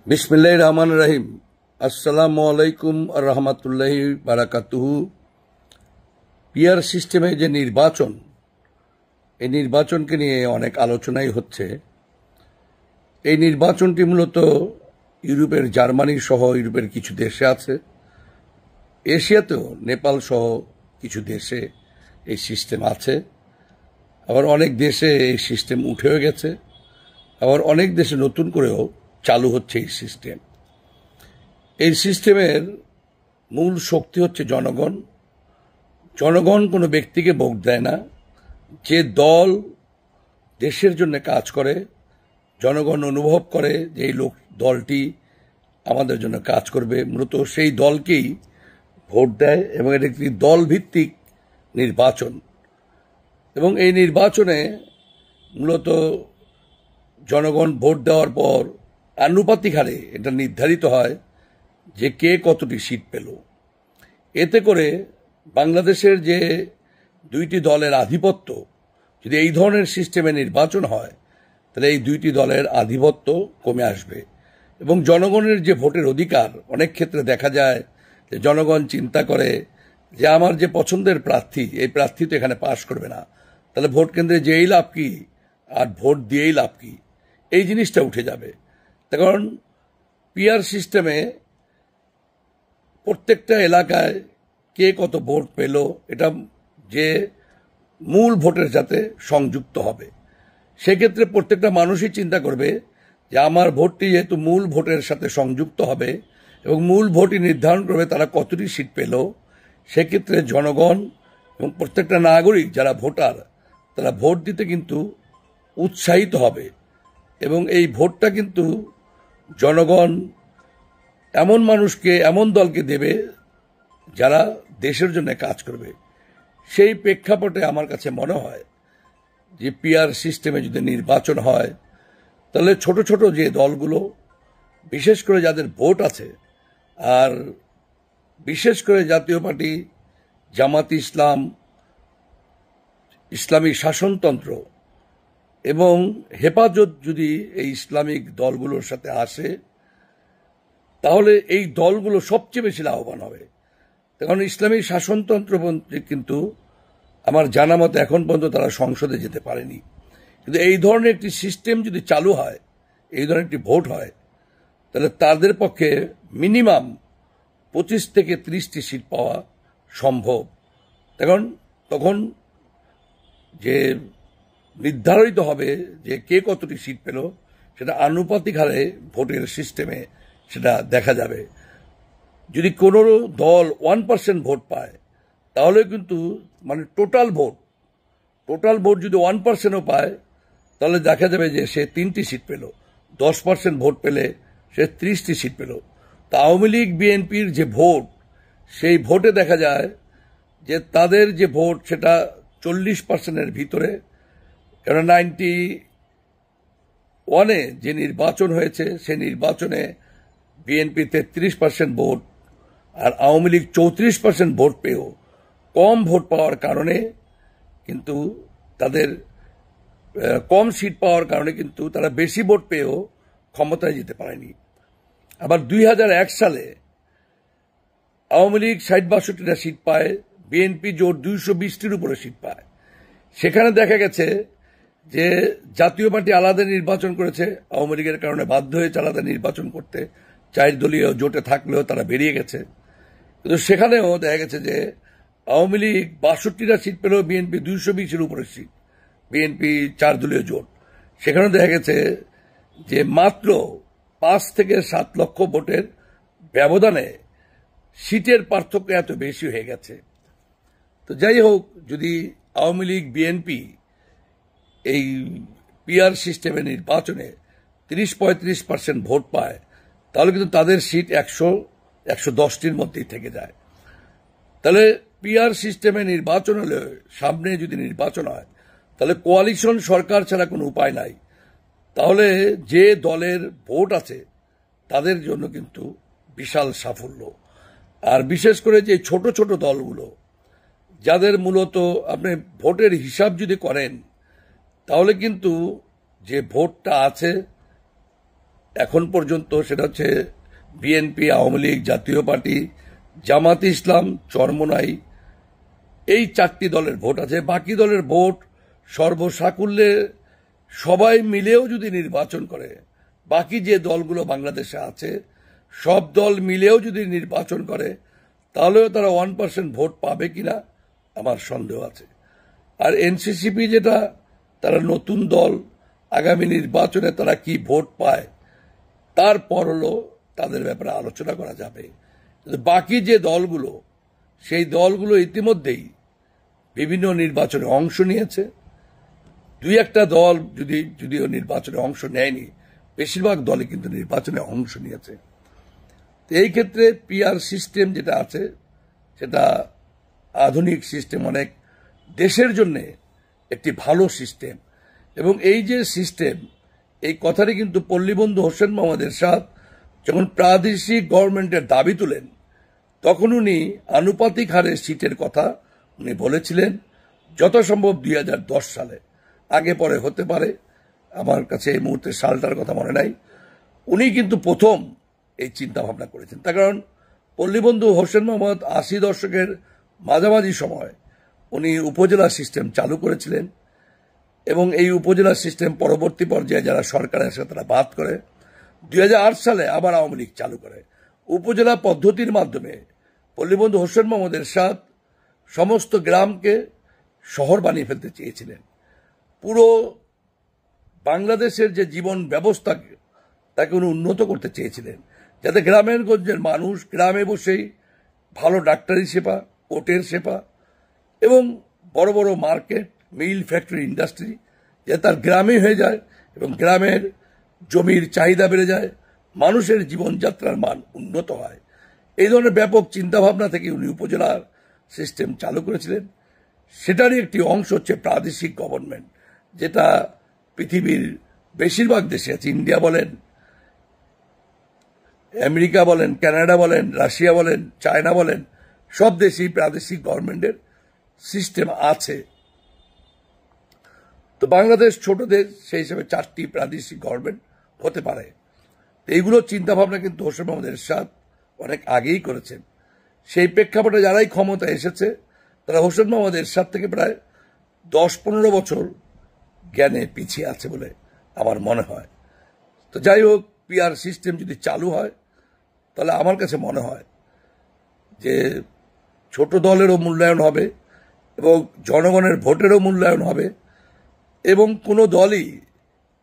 বিসমিল্লাহির রহমানির রহিম। আসসালামু আলাইকুম আর রহমতুল্লাহি বারাকাতুহু। পিআর সিস্টেমে যে নির্বাচন, এই নির্বাচনকে নিয়ে অনেক আলোচনাই হচ্ছে। এই নির্বাচনটি মূলত ইউরোপের জার্মানি সহ ইউরোপের কিছু দেশে আছে, এশিয়াতেও নেপাল সহ কিছু দেশে এই সিস্টেম আছে। আবার অনেক দেশে এই সিস্টেম উঠেও গেছে, আবার অনেক দেশে নতুন করেও চালু হচ্ছে এই সিস্টেম। এই সিস্টেমের মূল শক্তি হচ্ছে জনগণ। জনগণ কোনো ব্যক্তিকে ভোট দেয় না। যে দল দেশের জন্য কাজ করে, জনগণ অনুভব করে যে এই দলটি আমাদের জন্য কাজ করবে, মূলত সেই দলকেই ভোট দেয় এবং এটা একটি দলভিত্তিক নির্বাচন। এবং এই নির্বাচনে মূলত জনগণ ভোট দেওয়ার পর আনুপাতিক হারে এটা নির্ধারিত হয় যে কে কতটি সিট পেল। এতে করে বাংলাদেশের যে দুইটি দলের আধিপত্য, যদি এই ধরনের সিস্টেমে নির্বাচন হয় তাহলে এই দুইটি দলের আধিপত্য কমে আসবে এবং জনগণের যে ভোটের অধিকার, অনেক ক্ষেত্রে দেখা যায় যে জনগণ চিন্তা করে যে আমার যে পছন্দের প্রার্থী, এই প্রার্থী তো এখানে পাশ করবে না, তাহলে ভোট কেন্দ্রে যেই লাভ কি আর ভোট দিয়েই লাভ কি, এই জিনিসটা উঠে যাবে। কারণ পিআর সিস্টেমে প্রত্যেকটা এলাকায় কে কত ভোট পেল এটা যে মূল ভোটের সাথে সংযুক্ত হবে, সেক্ষেত্রে প্রত্যেকটা মানুষই চিন্তা করবে যে আমার ভোটটি যেহেতু মূল ভোটের সাথে সংযুক্ত হবে এবং মূল ভোটই নির্ধারণ করবে তারা কতটি সিট পেল, সেক্ষেত্রে জনগণ এবং প্রত্যেকটা নাগরিক যারা ভোটার তারা ভোট দিতে কিন্তু উৎসাহিত হবে। এবং এই ভোটটা কিন্তু জনগণ এমন মানুষকে, এমন দলকে দেবে যারা দেশের জন্য কাজ করবে। সেই প্রেক্ষাপটে আমার কাছে মনে হয় যে পিআর সিস্টেমে যদি নির্বাচন হয় তাহলে ছোট ছোট যে দলগুলো, বিশেষ করে যাদের ভোট আছে, আর বিশেষ করে জাতীয় পার্টি, জামাত ইসলাম, ইসলামী শাসনতন্ত্র এবং হেফাজত যদি এই ইসলামিক দলগুলোর সাথে আসে তাহলে এই দলগুলো সবচেয়ে বেশি লাভবান হবে। কারণ ইসলামী শাসনতন্ত্র কিন্তু আমার জানা মতে এখন পর্যন্ত তারা সংসদে যেতে পারেনি। কিন্তু এই ধরনের একটি সিস্টেম যদি চালু হয়, এই ধরনের একটি ভোট হয়, তাহলে তাদের পক্ষে মিনিমাম 25 থেকে 30টি সিট পাওয়া সম্ভব। তখন যে নির্ধারিত হবে যে কে কতটি সিট পেল সেটা আনুপাতিক হারে ভোটের সিস্টেমে সেটা দেখা যাবে। যদি কোনো দল 1% ভোট পায় তাহলে কিন্তু মানে টোটাল ভোট যদি 1%ও পায় তাহলে দেখা যাবে যে সে 3টি সিট পেল। 10% ভোট পেলে সে 30টি সিট পেল। তা আওয়ামী লীগ বিএনপির যে ভোট, সেই ভোটে দেখা যায় যে তাদের যে ভোট সেটা 40%-এর ভিতরে। কারণ 91-এ যে নির্বাচন হয়েছে সেই নির্বাচনে বিএনপি 33% ভোট আর আওয়ামী লীগ 34% ভোট পেয়েও, কম ভোট পাওয়ার কারণে কিন্তু তাদের কম সিট পাওয়ার কারণে কিন্তু তারা বেশি ভোট পেয়েও ক্ষমতায় যেতে পারেনি। আবার 2001 সালে আওয়ামী লীগ 60-62টা সিট পায়, বিএনপি জোট 220টির উপরে সিট পায়। সেখানে দেখা গেছে যে জাতীয় পার্টি আলাদা নির্বাচন করেছে, আওয়ামী লীগের কারণে বাধ্য হয়েছে আলাদা নির্বাচন করতে। 4 দলীয় জোটে থাকলেও তারা বেরিয়ে গেছে। কিন্তু সেখানেও দেখা গেছে যে আওয়ামী লীগ 62টা সিট পেলেও বিএনপি 220-এর উপরে সিট, বিএনপি 4 দলীয় জোট। সেখানেও দেখা গেছে যে মাত্র 5 থেকে 7 লক্ষ ভোটের ব্যবধানে সিটের পার্থক্য এত বেশি হয়ে গেছে। তো যাই হোক, যদি আওয়ামী লীগ বিএনপি এই পিআর সিস্টেমের নির্বাচনে 30-35% ভোট পায় তাহলে কিন্তু তাদের সিট 100-110টির মধ্যেই থেকে যায়। তাহলে পিআর সিস্টেমে নির্বাচন হলে, সামনে যদি নির্বাচন হয়, তাহলে কোয়ালিশন সরকার ছাড়া কোনো উপায় নাই। তাহলে যে দলের ভোট আছে তাদের জন্য কিন্তু বিশাল সাফল্য। আর বিশেষ করে যে ছোট ছোট দলগুলো, যাদের মূলত আপনি ভোটের হিসাব যদি করেন তাহলে কিন্তু যে ভোটটা আছে এখন পর্যন্ত সেটা হচ্ছে বিএনপি, আওয়ামী লীগ, জাতীয় পার্টি, জামাত ইসলাম, চরমোনাই, এই 4টি দলের ভোট আছে। বাকি দলের ভোট সর্বসাকুল্যে সবাই মিলেও যদি নির্বাচন করে, বাকি যে দলগুলো বাংলাদেশে আছে সব দল মিলেও যদি নির্বাচন করে, তাহলেও তারা 1% ভোট পাবে কিনা আমার সন্দেহ আছে। আর এনসিসিপি যেটা, তারা নতুন দল, আগামী নির্বাচনে তারা কি ভোট পায় তারপর হলো তাদের ব্যাপারে আলোচনা করা যাবে। বাকি যে দলগুলো, সেই দলগুলো ইতিমধ্যেই বিভিন্ন নির্বাচনে অংশ নিয়েছে। 2-1টা দল যদিও নির্বাচনে অংশ নেয়নি, বেশিরভাগ দলই কিন্তু নির্বাচনে অংশ নিয়েছে। তো এই ক্ষেত্রে পিআর সিস্টেম যেটা আছে সেটা আধুনিক সিস্টেম, অনেক দেশের জন্য একটি ভালো সিস্টেম। এবং এই যে সিস্টেম, এই কথাটি কিন্তু পল্লীবন্ধু হোসেন মোহাম্মদ এরশাদ যখন প্রাদেশিক গভর্নমেন্টের দাবি তুলেন, তখন উনি আনুপাতিক হারে সিটের কথা উনি বলেছিলেন, যথাসম্ভব 2010 সালে। আগে পরে হতে পারে, আমার কাছে এই মুহূর্তে সালটার কথা মনে নাই। উনি কিন্তু প্রথম এই চিন্তা ভাবনা করেছেন। তার কারণ পল্লীবন্ধু হোসেন মোহাম্মদ 80 দশকের মাঝামাঝি সময় উনি উপজেলা সিস্টেম চালু করেছিলেন, এবং এই উপজেলা সিস্টেম পরবর্তী পর্যায়ে যারা সরকারের সাথে তারা বাদ করে 2008 সালে আবার আওয়ামী লীগ চালু করে। উপজেলা পদ্ধতির মাধ্যমে পল্লীবন্ধু হোসেন মোহাম্মদ এরশাদ সমস্ত গ্রামকে শহর বানিয়ে ফেলতে চেয়েছিলেন। পুরো বাংলাদেশের যে জীবন ব্যবস্থাকে তাকে উনি উন্নত করতে চেয়েছিলেন, যাতে গ্রামের গঞ্জের মানুষ গ্রামে বসেই ভালো ডাক্তারি সেবা, কোর্টের সেবা এবং বড় বড় মার্কেট, মিল, ফ্যাক্টরি, ইন্ডাস্ট্রি যাতে তার গ্রামে হয়ে যায় এবং গ্রামের জমির চাহিদা বেড়ে যায়, মানুষের জীবনযাত্রার মান উন্নত হয়। এই ধরনের ব্যাপক চিন্তাভাবনা থেকে উনি উপজেলার সিস্টেম চালু করেছিলেন। সেটারই একটি অংশ হচ্ছে প্রাদেশিক গভর্নমেন্ট, যেটা পৃথিবীর বেশিরভাগ দেশে আছে। ইন্ডিয়া বলেন, আমেরিকা বলেন, কানাডা বলেন, রাশিয়া বলেন, চায়না বলেন, সব দেশেই প্রাদেশিক গভর্নমেন্টের সিস্টেম আছে। তো বাংলাদেশ ছোট দেশ, সেই হিসেবে 4টি প্রাদেশিক গভর্নমেন্ট হতে পারে। এইগুলো চিন্তা ভাবনা কিন্তু হোসেন মোহাম্মদ এরশাদ অনেক আগেই করেছেন। সেই প্রেক্ষাপটে যারাই ক্ষমতা এসেছে তারা হোসেন মোহাম্মদ এরশাদ থেকে প্রায় 10-15 বছর জ্ঞানে পিছিয়ে আছে বলে আমার মনে হয়। তো যাই হোক, পিআর সিস্টেম যদি চালু হয় তাহলে আমার কাছে মনে হয় যে ছোট দলেরও মূল্যায়ন হবে এবং জনগণের ভোটেরও মূল্যায়ন হবে, এবং কোনো দলই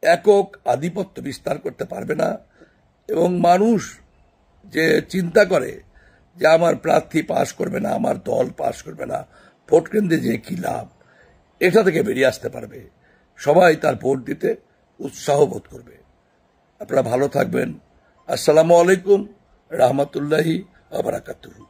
একক আধিপত্য বিস্তার করতে পারবে না। এবং মানুষ যে চিন্তা করে যে আমার প্রার্থী পাশ করবে না, আমার দল পাশ করবে না, ভোট কেন্দ্রে যে কি লাভ, এটা থেকে বেরিয়ে আসতে পারবে। সবাই তার ভোট দিতে উৎসাহ বোধ করবে। আপনারা ভালো থাকবেন। আসসালামু আলাইকুম রহমতুল্লাহি ওয়া বারাকাতুহু।